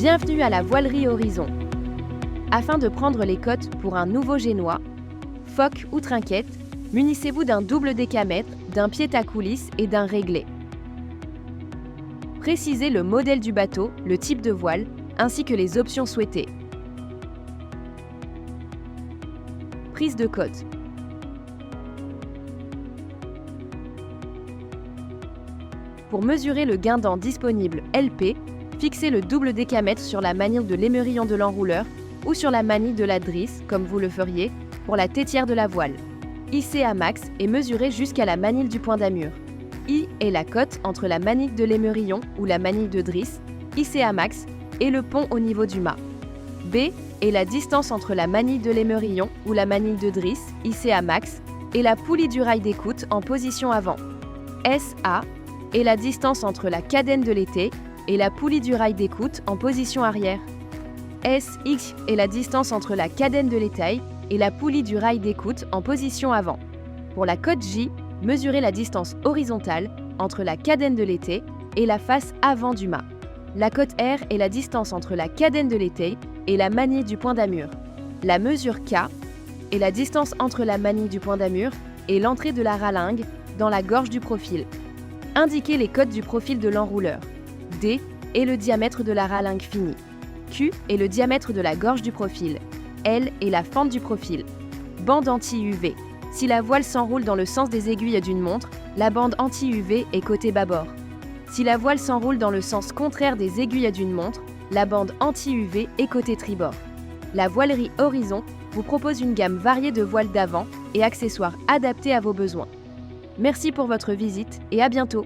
Bienvenue à la voilerie Horizon. Afin de prendre les cotes pour un nouveau génois, foc ou trinquette, munissez-vous d'un double décamètre, d'un pied à coulisse et d'un réglé. Précisez le modèle du bateau, le type de voile, ainsi que les options souhaitées. Prise de cote. Pour mesurer le guindant disponible LP, fixez le double décamètre sur la manille de l'émerillon de l'enrouleur ou sur la manille de la drisse, comme vous le feriez pour la tétière de la voile. Hissez à max et mesurez jusqu'à la manille du point d'amure. I est la cote entre la manille de l'émerillon ou la manille de drisse, hissée à max, et le pont au niveau du mât. B est la distance entre la manille de l'émerillon ou la manille de drisse, hissée à max, et la poulie du rail d'écoute en position avant. SA est la distance entre la cadène de l'été et la poulie du rail d'écoute en position arrière. SX est la distance entre la cadène de l'étail et la poulie du rail d'écoute en position avant. Pour la cote J, mesurez la distance horizontale entre la cadène de l'été et la face avant du mât. La cote R est la distance entre la cadène de l'été et la manille du point d'amure. La mesure K est la distance entre la manille du point d'amure et l'entrée de la ralingue dans la gorge du profil. Indiquez les cotes du profil de l'enrouleur. D est le diamètre de la ralingue finie. Q est le diamètre de la gorge du profil. L est la fente du profil. Bande anti-UV. Si la voile s'enroule dans le sens des aiguilles d'une montre, la bande anti-UV est côté bâbord. Si la voile s'enroule dans le sens contraire des aiguilles d'une montre, la bande anti-UV est côté tribord. La voilerie Horizon vous propose une gamme variée de voiles d'avant et accessoires adaptés à vos besoins. Merci pour votre visite et à bientôt.